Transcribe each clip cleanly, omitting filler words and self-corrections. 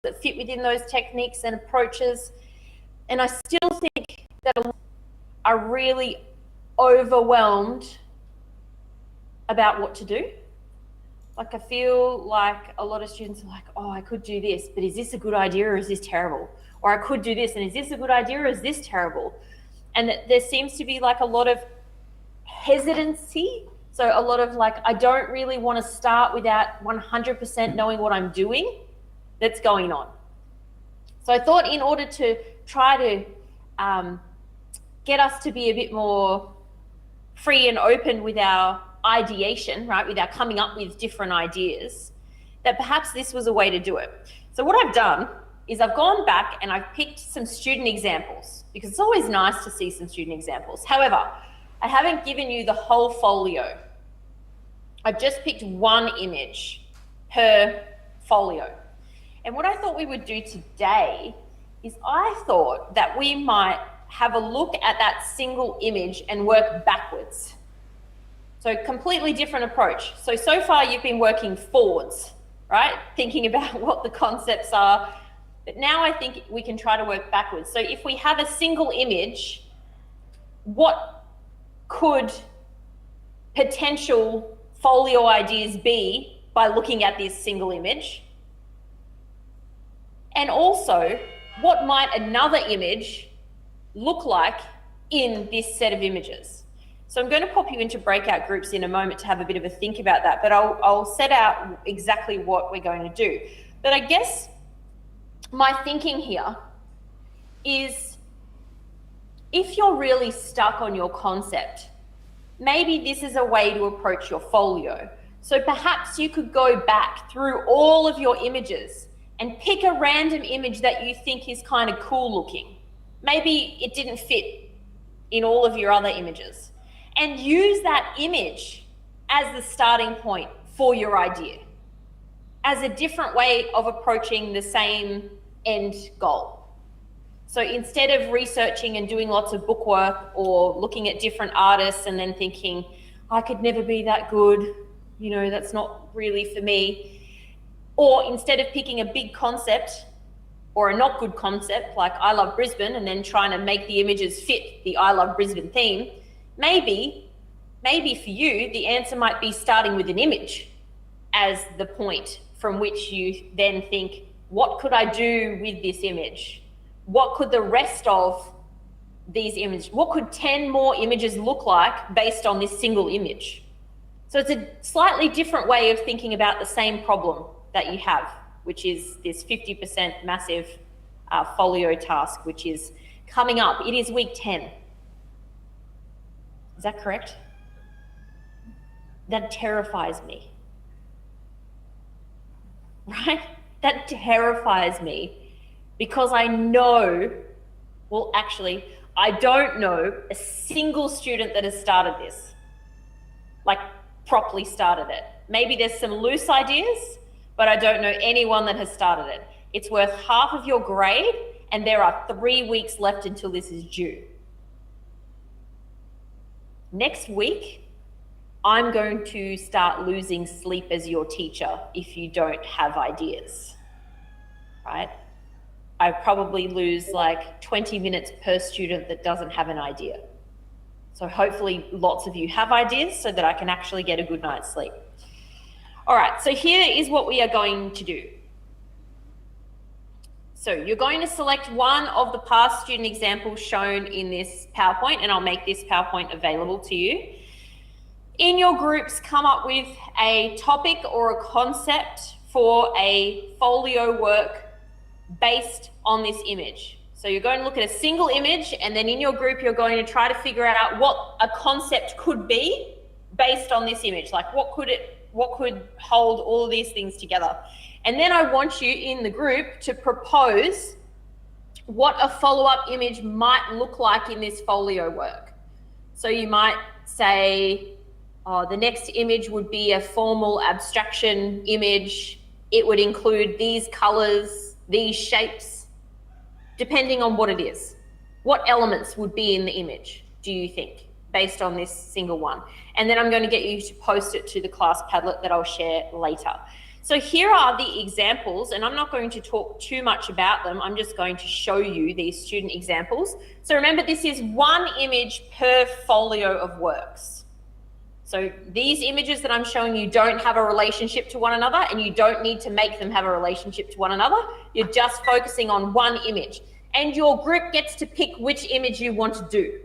that fit within those techniques and approaches. And I still think that a lot are really overwhelmed about what to do. Like, I feel like a lot of students are like, oh, I could do this, but is this a good idea or is this terrible? Or I could do this, and is this a good idea or is this terrible? And that there seems to be like a lot of hesitancy. So a lot of like, I don't really want to start without 100% knowing what I'm doing that's going on. So I thought, in order to try to get us to be a bit more free and open with our ideation, right, with our coming up with different ideas, that perhaps this was a way to do it. So what I've done is I've gone back and I've picked some student examples, because it's always nice to see some student examples. However, I haven't given you the whole folio. I've just picked one image per folio. And what I thought we would do today is I thought that we might have a look at that single image and work backwards. So completely different approach. So far you've been working forwards, right? Thinking about what the concepts are. But now I think we can try to work backwards. So if we have a single image, what could potential folio ideas be by looking at this single image? And also, what might another image look like in this set of images? So I'm going to pop you into breakout groups in a moment to have a bit of a think about that, but I'll set out exactly what we're going to do. But I guess my thinking here is, if you're really stuck on your concept, maybe this is a way to approach your folio. So perhaps you could go back through all of your images and pick a random image that you think is kind of cool looking. Maybe it didn't fit in all of your other images, and use that image as the starting point for your idea, as a different way of approaching the same end goal. So instead of researching and doing lots of bookwork or looking at different artists and then thinking, I could never be that good, you know, that's not really for me. Or instead of picking a big concept or a not good concept like I Love Brisbane and then trying to make the images fit the I Love Brisbane theme, maybe for you, the answer might be starting with an image as the point from which you then think, what could I do with this image? What could the rest of these images, what could 10 more images look like based on this single image? So it's a slightly different way of thinking about the same problem that you have, which is this 50% massive folio task, which is coming up. It is week 10. Is that correct? That terrifies me, right? That terrifies me, because I know, well, actually, I don't know a single student that has started this, like properly started it. Maybe there's some loose ideas, but I don't know anyone that has started it. It's worth half of your grade, and there are 3 weeks left until this is due. Next week, I'm going to start losing sleep as your teacher if you don't have ideas, right? I probably lose like 20 minutes per student that doesn't have an idea. So hopefully lots of you have ideas so that I can actually get a good night's sleep. All right, so here is what we are going to do. So you're going to select one of the past student examples shown in this PowerPoint, and I'll make this PowerPoint available to you. In your groups, come up with a topic or a concept for a folio work based on this image. So you're going to look at a single image, and then in your group, you're going to try to figure out what a concept could be based on this image. Like what could hold all of these things together? And then I want you in the group to propose what a follow-up image might look like in this folio work. So you might say, the next image would be a formal abstraction image. It would include these colors, these shapes, depending on what it is. What elements would be in the image, do you think, based on this single one? And then I'm going to get you to post it to the class Padlet that I'll share later. So here are the examples, and I'm not going to talk too much about them. I'm just going to show you these student examples. So remember, this is one image per folio of works. So these images that I'm showing you don't have a relationship to one another, and you don't need to make them have a relationship to one another. You're just focusing on one image, and your group gets to pick which image you want to do.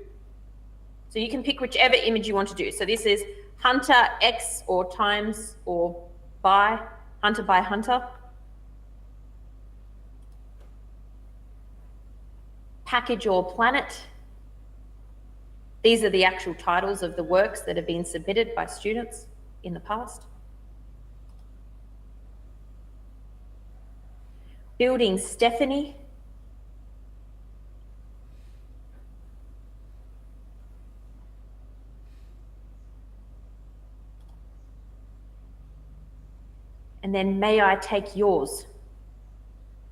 So you can pick whichever image you want to do. So this is hunter X or times or by, hunter by hunter. Package or planet. These are the actual titles of the works that have been submitted by students in the past. Building Stephanie. And then May I Take Yours.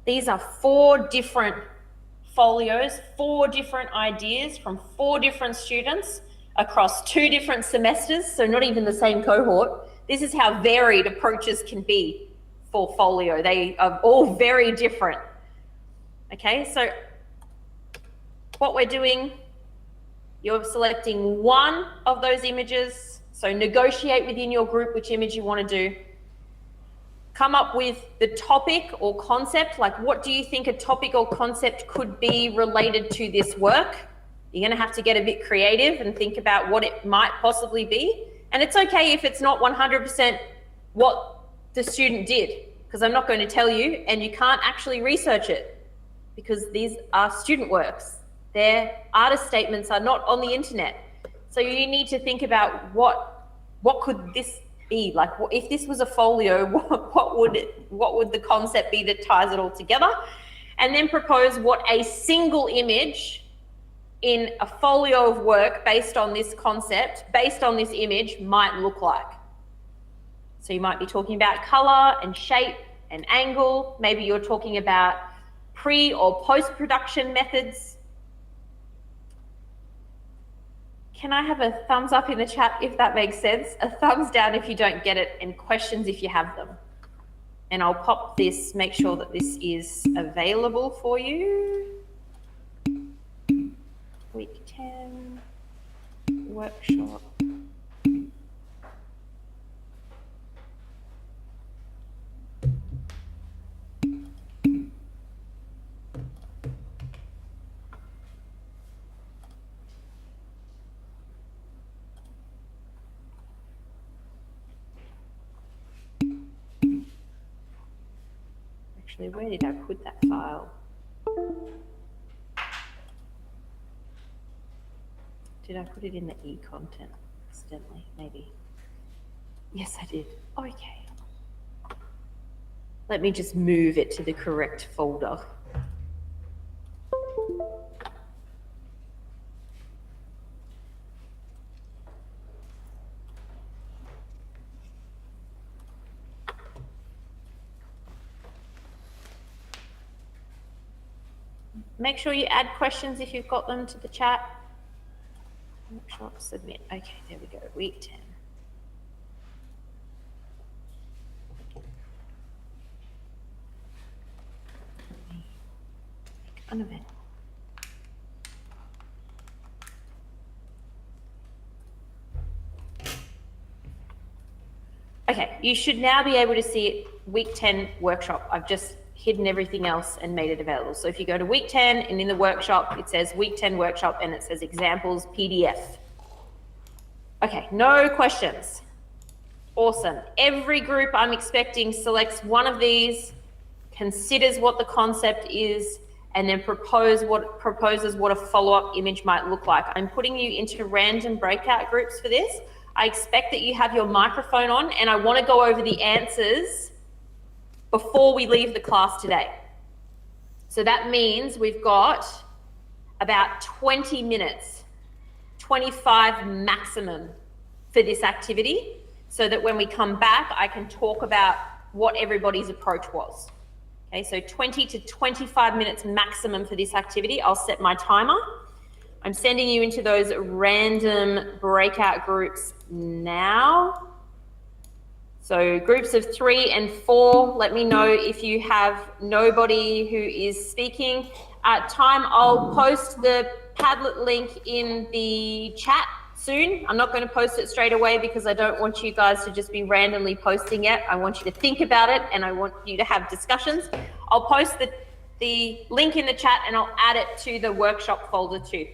These are 4 different folios, 4 different ideas from 4 different students across 2 different semesters, so not even the same cohort. This is how varied approaches can be for folio. They are all very different. Okay, so what we're doing, you're selecting one of those images, so negotiate within your group which image you want to do. Come up with the topic or concept, like what do you think a topic or concept could be related to this work? You're going to have to get a bit creative and think about what it might possibly be. And it's okay if it's not 100% what the student did, because I'm not going to tell you, and you can't actually research it because these are student works. Their artist statements are not on the internet. So you need to think about what could this be? Like, if this was a folio, what would the concept be that ties it all together? And then propose what a single image in a folio of work based on this concept, based on this image, might look like. So you might be talking about color and shape and angle. Maybe you're talking about pre or post-production methods. Can I have a thumbs up in the chat if that makes sense? A thumbs down if you don't get it, and questions if you have them. And I'll pop this, make sure that this is available for you. Week 10, workshop. Actually, where did I put that file? Did I put it in the e-content accidentally? Maybe. Yes, I did. Okay. Let me just move it to the correct folder. Make sure you add questions if you've got them to the chat. Workshop submit. Okay, there we go. Week 10. Make an event. Okay, you should now be able to see it, week 10 workshop. I've just hidden everything else and made it available. So if you go to week 10 and in the workshop, it says week 10 workshop and it says examples PDF. Okay, no questions. Awesome. Every group I'm expecting selects one of these, considers what the concept is, and then proposes what a follow-up image might look like. I'm putting you into random breakout groups for this. I expect that you have your microphone on, and I want to go over the answers before we leave the class today. So that means we've got about 20 minutes, 25 maximum for this activity, so that when we come back, I can talk about what everybody's approach was. Okay, so 20 to 25 minutes maximum for this activity. I'll set my timer. I'm sending you into those random breakout groups now. So groups of 3 and 4, let me know if you have nobody who is speaking. I'll post the Padlet link in the chat soon. I'm not going to post it straight away because I don't want you guys to just be randomly posting it. I want you to think about it and I want you to have discussions. I'll post the link in the chat and I'll add it to the workshop folder too.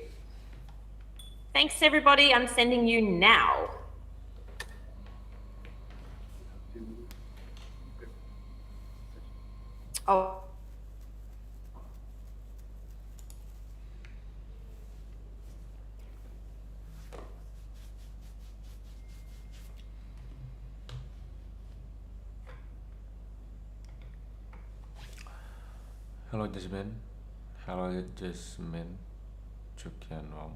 Thanks everybody, I'm sending you now. Oh. Hello Jasmine. Hello Jasmine. Chicken wow.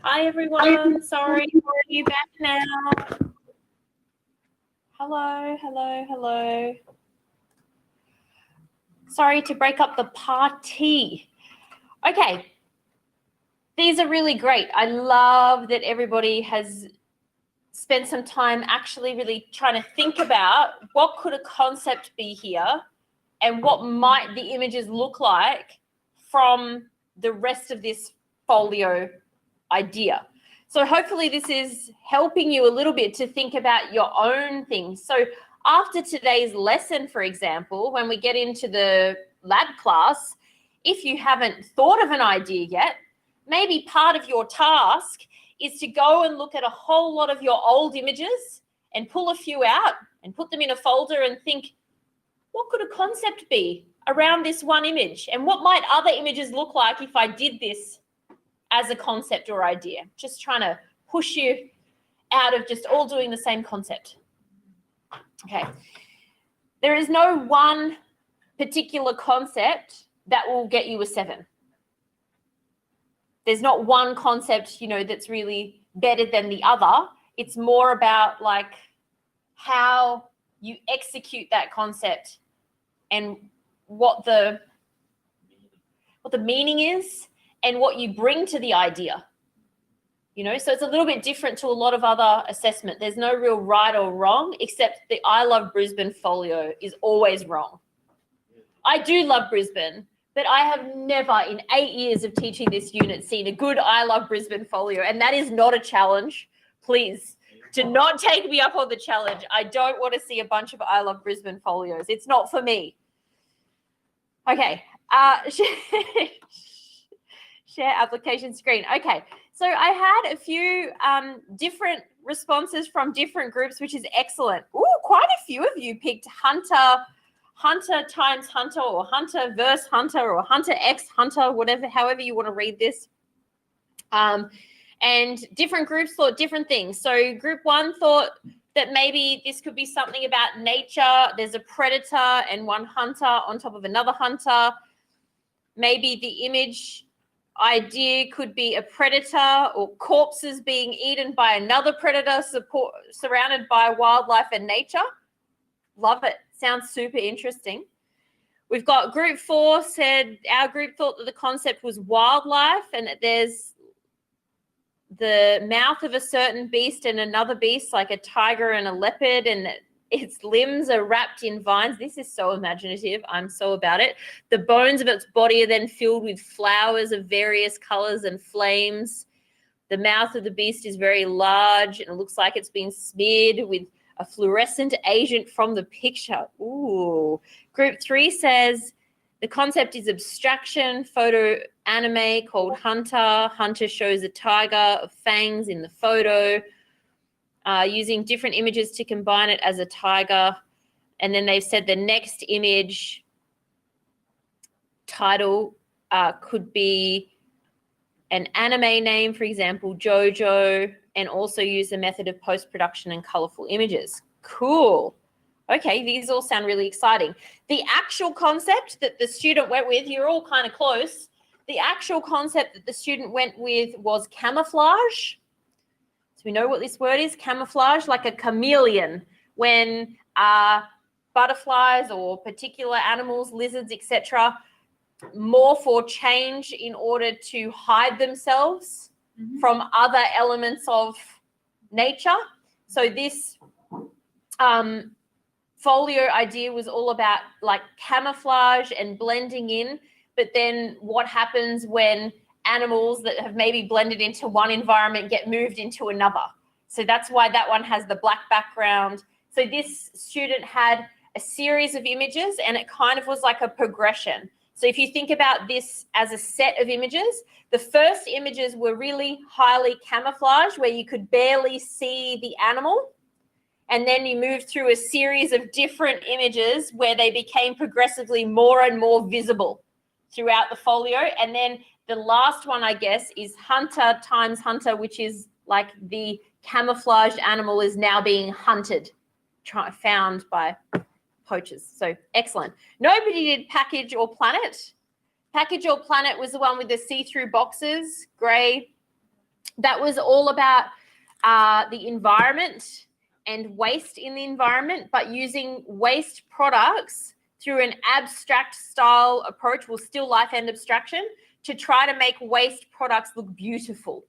Hi, everyone. Sorry, are you back now? Hello, hello, hello. Sorry to break up the party. Okay. These are really great. I love that everybody has spent some time actually really trying to think about what could a concept be here and what might the images look like from the rest of this folio idea. So hopefully this is helping you a little bit to think about your own things. So after today's lesson, for example, when we get into the lab class, if you haven't thought of an idea yet, maybe part of your task is to go and look at a whole lot of your old images and pull a few out and put them in a folder and think, what could a concept be around this one image? And what might other images look like if I did this as a concept or idea? Just trying to push you out of just all doing the same concept. Okay. There is no one particular concept that will get you a 7. There's not one concept, that's really better than the other. It's more about like how you execute that concept and what the meaning is and what you bring to the idea. So it's a little bit different to a lot of other assessment. There's no real right or wrong, except the I Love Brisbane folio is always wrong. I do love Brisbane, but I have never in 8 years of teaching this unit seen a good I Love Brisbane folio, and that is not a challenge. Please do not take me up on the challenge. I don't want to see a bunch of I Love Brisbane folios. It's not for me. Okay. Share application screen. Okay. So I had a few different responses from different groups, which is excellent. Ooh, quite a few of you picked Hunter times Hunter, or Hunter versus Hunter, or Hunter X Hunter, whatever, however you want to read this. And different groups thought different things. So group 1 thought that maybe this could be something about nature. There's a predator and one hunter on top of another hunter. Maybe the image idea could be a predator or corpses being eaten by another predator surrounded by wildlife and nature. Love it. Sounds super interesting. We've got group 4 said, our group thought that the concept was wildlife and that there's the mouth of a certain beast and another beast, like a tiger and a leopard, and that its limbs are wrapped in vines. This is so imaginative. I'm so about it. The bones of its body are then filled with flowers of various colors and flames. The mouth of the beast is very large and it looks like it's been smeared with a fluorescent agent from the picture. Ooh. Group 3 says the concept is abstraction, photo anime called Hunter. Hunter shows a tiger of fangs in the photo, using different images to combine it as a tiger. And then they've said the next image title could be an anime name, for example, JoJo, and also use the method of post-production and colorful images. Cool. Okay, these all sound really exciting. The actual concept that the student went with, you're all kind of close. The actual concept that the student went with was camouflage. So we know what this word is, camouflage, like a chameleon. When butterflies or particular animals, lizards, etc., morph or change in order to hide themselves from other elements of nature. So this folio idea was all about like camouflage and blending in, but then what happens when animals that have maybe blended into one environment get moved into another. So that's why that one has the black background. So this student had a series of images and it kind of was like a progression. So if you think about this as a set of images, the first images were really highly camouflaged where you could barely see the animal. And then you moved through a series of different images where they became progressively more and more visible throughout the folio. And then the last one, I guess, is Hunter times Hunter, which is like the camouflaged animal is now being hunted, found by poachers. So excellent. Nobody did package or planet. Package or planet was the one with the see-through boxes, grey That was all about the environment and waste in the environment, but using waste products through an abstract style approach, well, still life and abstraction, to try to make waste products look beautiful.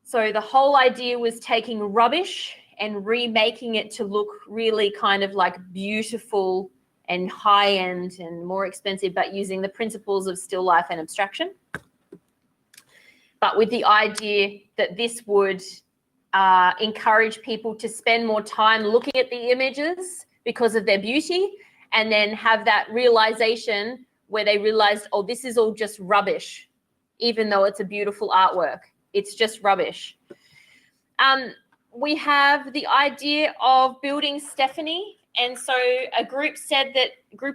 So the whole idea was taking rubbish and remaking it to look really kind of like beautiful and high-end and more expensive, but using the principles of still life and abstraction. But with the idea that this would encourage people to spend more time looking at the images because of their beauty, and then have that realization where they realized, oh, this is all just rubbish, even though it's a beautiful artwork. It's just rubbish. We have the idea of building Stephanie. And so group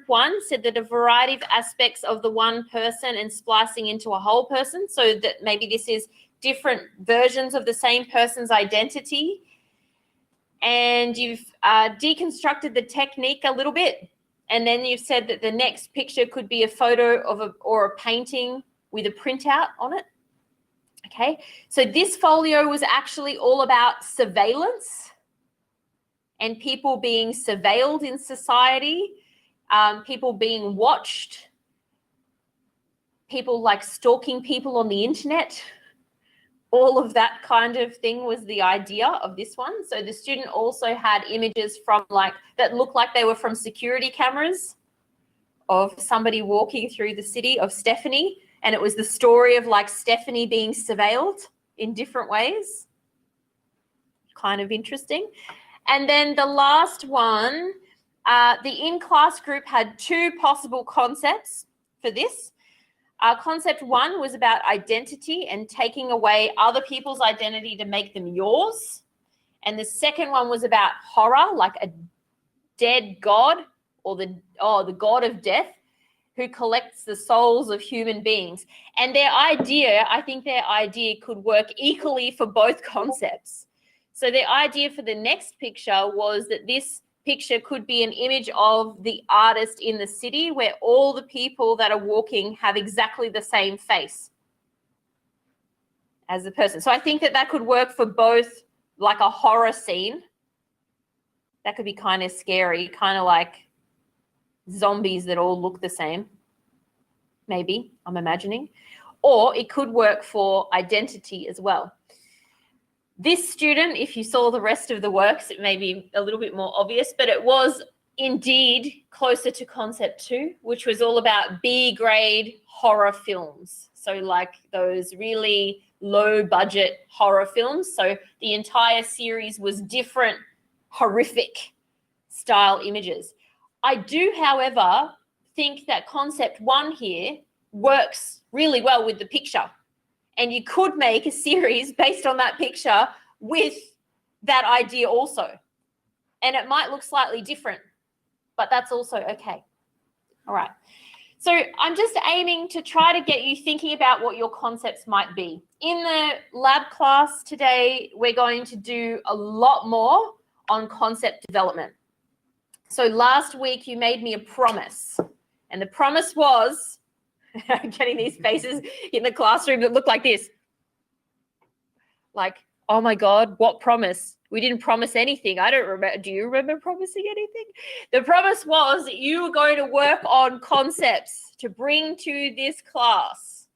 one said that a variety of aspects of the one person and splicing into a whole person, so that maybe this is different versions of the same person's identity. And you've deconstructed the technique a little bit. And then you've said that the next picture could be a photo of or a painting with a printout on it. Okay, so this folio was actually all about surveillance and people being surveilled in society, people being watched, people like stalking people on the internet. All of that kind of thing was the idea of this one. So the student also had images from that looked like they were from security cameras of somebody walking through the city of Stephanie. And it was the story of Stephanie being surveilled in different ways. Kind of interesting. And then the last one, the in-class group had two possible concepts for this. Concept one was about identity and taking away other people's identity to make them yours. And the second one was about horror, like a dead god or the god of death who collects the souls of human beings. And I think their idea could work equally for both concepts. So the idea for the next picture was that this picture could be an image of the artist in the city where all the people that are walking have exactly the same face as the person. So I think that could work for both, like a horror scene. That could be kind of scary, kind of like zombies that all look the same, maybe, I'm imagining. Or it could work for identity as well. This student, if you saw the rest of the works, it may be a little bit more obvious, but it was indeed closer to concept 2, which was all about B-grade horror films. So like those really low budget horror films. So the entire series was different horrific style images. I do, however, think that concept 1 here works really well with the picture. And you could make a series based on that picture with that idea also. And it might look slightly different, but that's also okay. All right. So I'm just aiming to try to get you thinking about what your concepts might be. In the lab class today, we're going to do a lot more on concept development. So last week you made me a promise, and the promise was, I'm getting these faces in the classroom that look like this. Like, oh my God, what promise? We didn't promise anything. I don't remember. Do you remember promising anything? The promise was that you were going to work on concepts to bring to this class,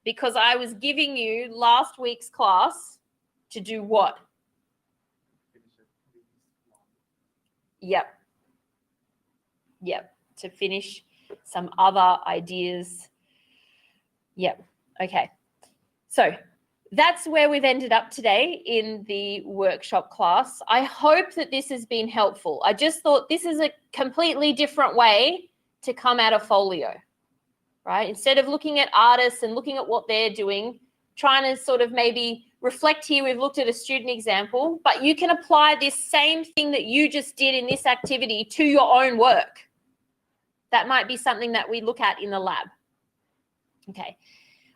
because I was giving you last week's class to do what? Yep. To finish some other ideas. Yep. Okay. So that's where we've ended up today in the workshop class. I hope that this has been helpful. I just thought this is a completely different way to come at a folio, right? Instead of looking at artists and looking at what they're doing, trying to sort of maybe reflect here. We've looked at a student example, but you can apply this same thing that you just did in this activity to your own work. That might be something that we look at in the lab. Okay.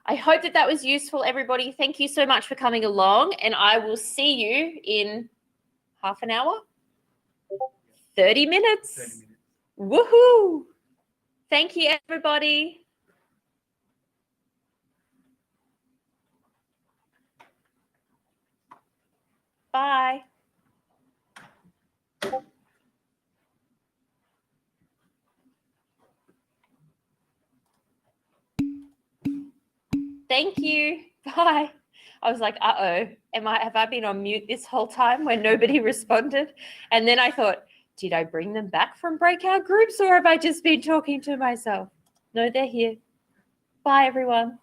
I hope that was useful, everybody. Thank you so much for coming along, and I will see you in half an hour, 30 minutes. 30 minutes. Woohoo! Thank you, everybody. Thank you. Bye. I was like, uh-oh, have I been on mute this whole time when nobody responded? And then I thought, did I bring them back from breakout groups or have I just been talking to myself? No, they're here. Bye, everyone.